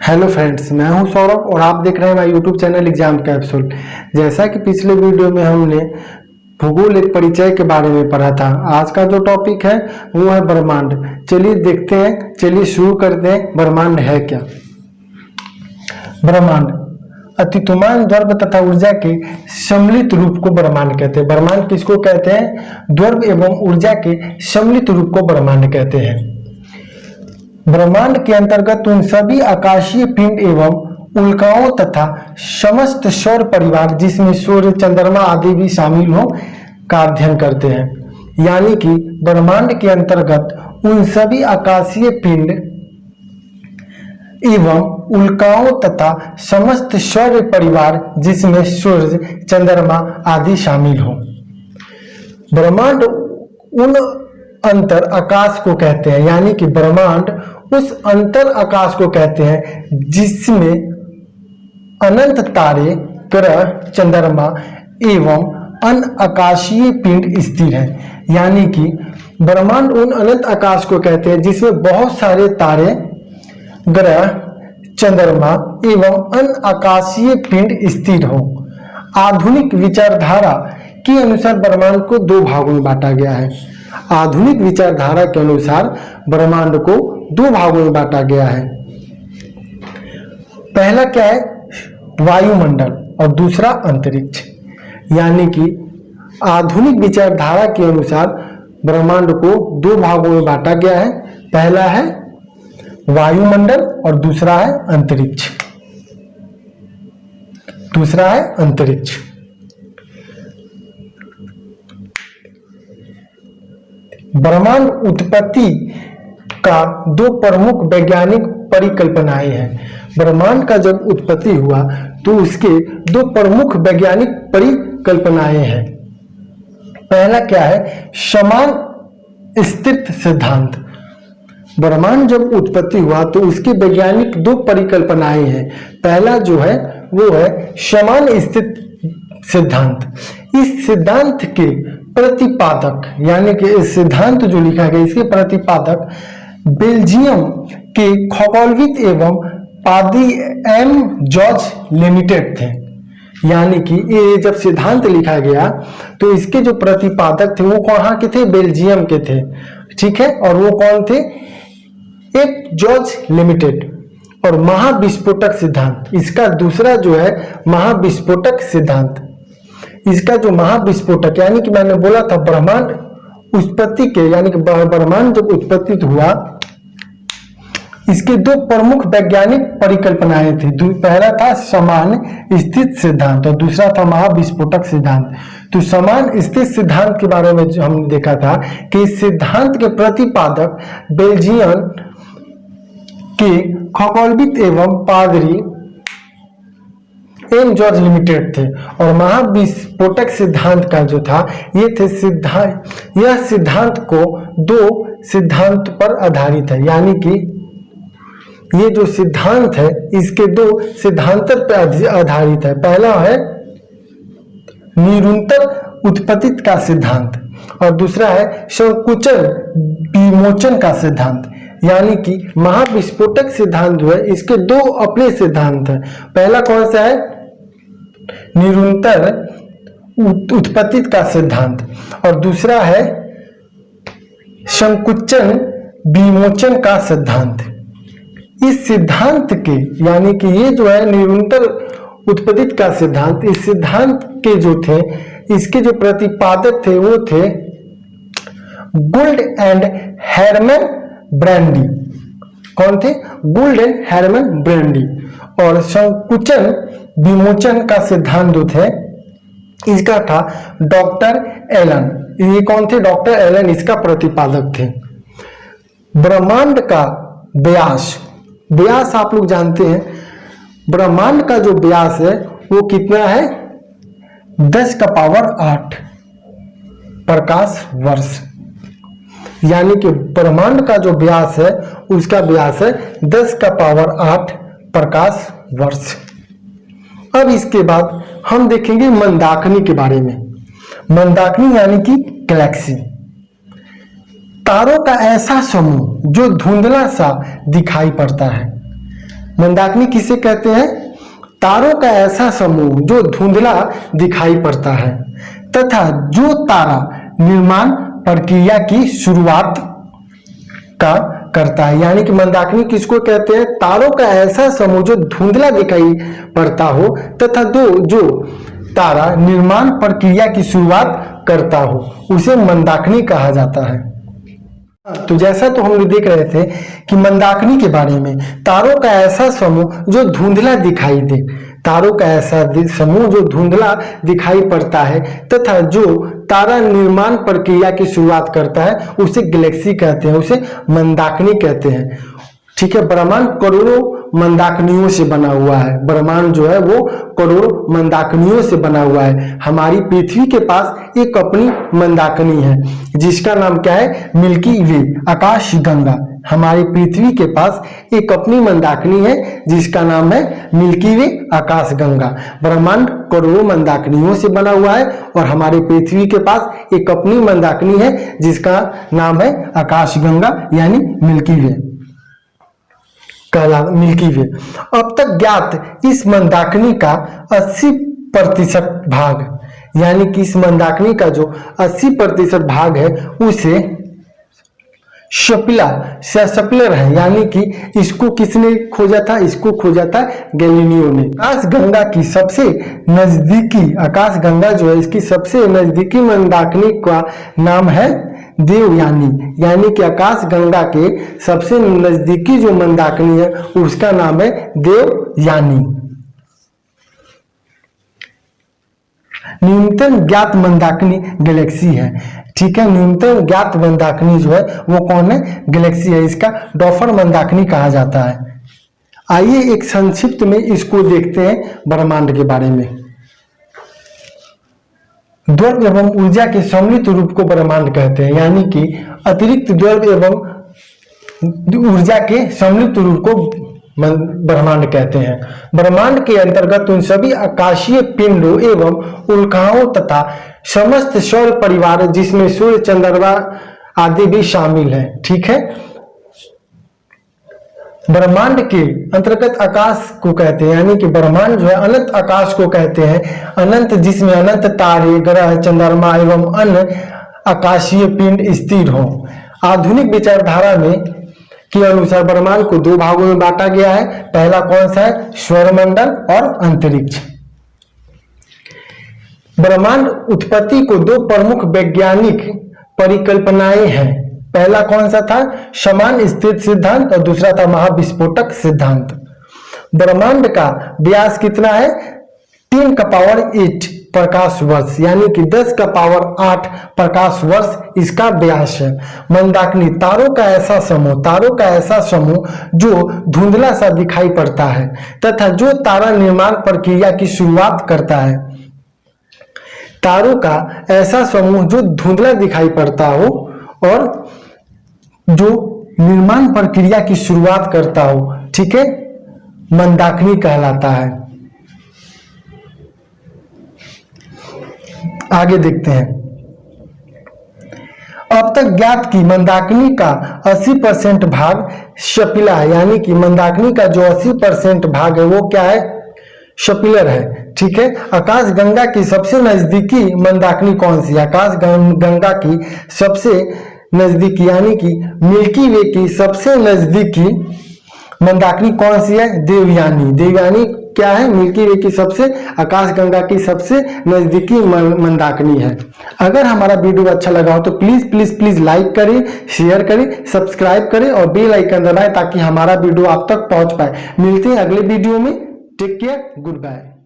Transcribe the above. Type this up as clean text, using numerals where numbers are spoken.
Hello friends, मैं हूं सौरभ और आप देख रहे हैं मेरा यूट्यूब चैनल एग्जाम कैप्सूल। जैसा कि पिछले वीडियो में हमने भूगोल एक परिचय के बारे में पढ़ा था, आज का जो टॉपिक है वो है ब्रह्मांड। चलिए देखते हैं, चलिए शुरू करते हैं। ब्रह्मांड है क्या? ब्रह्मांड अतितुमान द्रव्य तथा ऊर्जा के सम्मिलित रूप को ब्रह्मांड कहते हैं। ब्रह्मांड किसको कहते हैं? द्रव्य एवं ऊर्जा के सम्मिलित रूप को ब्रह्मांड कहते हैं। ब्रह्मांड के अंतर्गत उन सभी आकाशीय पिंड एवं उल्काओं तथा समस्त सौर परिवार जिसमें सूर्य, चंद्रमा आदि भी शामिल हो का अध्ययन करते हैं। यानी कि ब्रह्मांड के अंतर्गत उन सभी आकाशीय पिंड एवं उल्काओं तथा समस्त सौर परिवार जिसमें सूर्य, चंद्रमा आदि शामिल हो। ब्रह्मांड उन अंतर आकाश को कहते हैं, यानी कि ब्रह्मांड उस अंतर आकाश को कहते हैं जिसमें अनंत तारे, ग्रह, चंद्रमा एवं अन्य आकाशीय पिंड स्थिर हैं। यानी कि ब्रह्मांड उन अनंत आकाश को कहते हैं जिसमें बहुत सारे तारे, ग्रह, चंद्रमा एवं अन्य आकाशीय पिंड स्थिर हो। आधुनिक विचारधारा के अनुसार ब्रह्मांड को दो भागों में बांटा गया है। आधुनिक विचारधारा के अनुसार ब्रह्मांड को दो भागों में बांटा गया है। पहला क्या है? वायुमंडल और दूसरा अंतरिक्ष। यानी कि आधुनिक विचारधारा के अनुसार ब्रह्मांड को दो भागों में बांटा गया है। पहला है वायुमंडल और दूसरा है अंतरिक्ष। दूसरा है अंतरिक्ष। ब्रह्मांड उत्पत्ति का दो प्रमुख वैज्ञानिक परिकल्पनाएं हैं। ब्रह्मांड का जब उत्पत्ति हुआ तो उसके दो प्रमुख वैज्ञानिक परिकल्पनाएं हैं। पहला क्या है? समान स्थिति सिद्धांत। ब्रह्मांड जब उत्पत्ति हुआ तो उसके वैज्ञानिक दो परिकल्पनाएं हैं। पहला जो है वो है समान स्थिति सिद्धांत। इस सिद्धांत के प्रतिपादक, यानी कि इस सिद्धांत जो लिखा गया इसके प्रतिपादक बेल्जियम के खगोलविद एवं पादी एम जॉर्ज लिमिटेड थे। यानी कि ये जब सिद्धांत लिखा गया तो इसके जो प्रतिपादक थे वो कहाँ के थे? बेल्जियम के थे। ठीक है, और वो कौन थे? M George limited. और महाविस्फोटक सिद्धांत, इसका दूसरा जो है महाविस्फोटक सिद्धांत। इसका जो महाविस्फोटक, यानी कि मैंने बोला था ब्रह्मांड उत्पत्ति के, यानी कि ब्रह्मांड जब उत्पत्ति हुआ इसके दो प्रमुख वैज्ञानिक परिकल्पनाएं थी। पहला था समान स्थिति सिद्धांत और दूसरा था महाविस्फोटक सिद्धांत। तो समान स्थिति सिद्धांत के बारे में जो हमने देखा था कि इस सिद्धांत के प्रतिपादक बेल्जियम के खगोलविद एवं पादरी एम जॉर्ज लिमिटेड थे। और महाविस्फोटक सिद्धांत का जो था ये थे यह सिद्धांत को दो सिद्धांत पर आधारित है। यानी कि ये जो सिद्धांत है इसके दो सिद्धांत पर आधारित है। पहला है निरंतर उत्पत्ति का सिद्धांत और दूसरा है संकुचन विमोचन का सिद्धांत। यानी कि महाविस्फोटक सिद्धांत जो है इसके दो अपने सिद्धांत है। पहला कौन सा है? निरंतर उत्पत्ति का सिद्धांत और दूसरा है संकुचन विमोचन का सिद्धांत। इस सिद्धांत के, यानी कि ये जो है निरंतर उत्पत्ति का सिद्धांत, इस सिद्धांत के जो थे इसके जो प्रतिपादक थे वो थे गुल्ड एंड हेरमैन ब्रैंडी। कौन थे? गुल्ड एंड हेरमैन ब्रैंडी। और संकुचन विमोचन का सिद्धांत जो थे इसका था डॉक्टर एलन। ये कौन थे? डॉक्टर एलन इसका प्रतिपादक थे। ब्रह्मांड का व्यास आप लोग जानते हैं। ब्रह्मांड का जो व्यास है वो कितना है? 10 का पावर 8 प्रकाश वर्ष। यानी कि ब्रह्मांड का जो व्यास है उसका व्यास है 10 का पावर 8 प्रकाश वर्ष। अब इसके बाद हम देखेंगे मंदाकिनी के बारे में। मंदाकिनी यानी कि गैलेक्सी, तारों का ऐसा समूह जो धुंधला सा दिखाई पड़ता है। मंदाकिनी किसे कहते हैं? तारों का ऐसा समूह जो धुंधला दिखाई पड़ता है तथा जो तारा निर्माण प्रक्रिया की शुरुआत का करता है। यानी कि मंदाकिनी किसको कहते हैं? तारों का ऐसा समूह जो धुंधला दिखाई पड़ता हो तथा जो तारा निर्माण प्रक्रिया की शुरुआत करता हो, उसे मंदाकिनी कहा जाता है। तो जैसा तो हम लोग देख रहे थे कि मंदाकिनी के बारे में, तारों का ऐसा समूह जो धुंधला दिखाई दे, तारों का ऐसा समूह जो धुंधला दिखाई पड़ता है तथा जो तारा निर्माण प्रक्रिया की शुरुआत करता है, उसे गैलेक्सी कहते हैं, उसे मंदाकिनी कहते हैं। ठीक है, ब्रह्मांड करोड़ों मंदाकिनियों से बना हुआ है। ब्रह्मांड जो है वो करोड़ों मंदाकिनियों से बना हुआ है। हमारी पृथ्वी के पास एक अपनी मंदाकिनी है जिसका नाम क्या है? मिल्की वे, आकाश गंगा। हमारी पृथ्वी के पास एक अपनी मंदाकिनी है जिसका नाम है मिल्की वे, आकाश गंगा। ब्रह्मांड करोड़ों मंदाकिनियों से बना हुआ है और हमारी पृथ्वी के पास एक अपनी मंदाकिनी है जिसका नाम है आकाश गंगा यानी मिल्की वे, मिल्की वे। अब तक ज्ञात इस मंदाकिनी का 80% भाग, यानी कि इस मंदाकिनी का जो 80% भाग है उसे शपिलर है। यानी कि इसको किसने खोजा था? इसको खोजा था गैलीलियो ने। आकाश गंगा की सबसे नजदीकी, आकाश गंगा जो है इसकी सबसे नजदीकी मंदाकिनी का नाम है देवयानी। यानी कि आकाश गंगा के सबसे नजदीकी जो मंदाकिनी है उसका नाम है देवयानी। न्यूनतम ज्ञात मंदाकिनी गैलेक्सी है। ठीक है, न्यूनतम ज्ञात मंदाकिनी जो है वो कौन है? गैलेक्सी है। इसका डॉफर मंदाकिनी कहा जाता है। आइए एक संक्षिप्त में इसको देखते हैं ब्रह्मांड के बारे में। द्रव्य एवं ऊर्जा के सम्मिलित रूप को ब्रह्मांड कहते हैं। यानी कि अतिरिक्त द्रव्य एवं ऊर्जा के सम्मिलित रूप को ब्रह्मांड कहते हैं। ब्रह्मांड के अंतर्गत उन सभी आकाशीय पिंडों एवं उल्काओं तथा समस्त सौर परिवार जिसमें सूर्य, चंद्रमा आदि भी शामिल है। ठीक है, ब्रह्मांड के अंतर्गत आकाश को कहते हैं, यानी कि ब्रह्मांड जो है अनंत आकाश को कहते हैं। अनंत जिसमें अनंत तारे, ग्रह, चंद्रमा एवं अन्य आकाशीय पिंड स्थिर हो। आधुनिक विचारधारा में के अनुसार ब्रह्मांड को 2 भागों में बांटा गया है। पहला कौन सा है? सौरमंडल और अंतरिक्ष। ब्रह्मांड उत्पत्ति को 2 प्रमुख वैज्ञानिक परिकल्पनाएं हैं। पहला कौन सा था? समान स्थिति सिद्धांत और दूसरा था महाविस्फोटक सिद्धांत। ब्रह्मांड का व्यास कितना है? 10 का पावर 8 प्रकाश वर्ष, यानी कि 10 का पावर 8 प्रकाश वर्ष इसका व्यास है। मंदाकिनी तारों का ऐसा समूह जो धुंधला सा दिखाई पड़ता है तथा जो तारा निर्माण प्रक्रिया की शुरुआत करता है। तारों का ऐसा समूह जो धुंधला दिखाई पड़ता हो और जो निर्माण प्रक्रिया की शुरुआत करता हो, ठीक है, मंदाकिनी कहलाता है। आगे देखते हैं। अब तक ज्ञात की मंदाकिनी का 80% भाग शपिला है। यानी कि मंदाकिनी का जो 80% भाग है वो क्या है? शपिलर है। ठीक है, आकाश गंगा की सबसे नजदीकी मंदाकिनी कौन सी है? आकाश गंगा की सबसे नजदीकी यानी कि मिल्की वे की सबसे नजदीकी मंदाकिनी कौन सी है? देवयानी। देवयानी क्या है? मिल्की वे की सबसे, आकाश गंगा की सबसे नजदीकी मंदाकिनी है। अगर हमारा वीडियो अच्छा लगा हो तो प्लीज प्लीज प्लीज लाइक करें, शेयर करें, सब्सक्राइब करें और बेल आइकन दबाएं ताकि हमारा वीडियो आप तक पहुंच पाए। मिलते हैं अगले वीडियो में। Take care, good bye.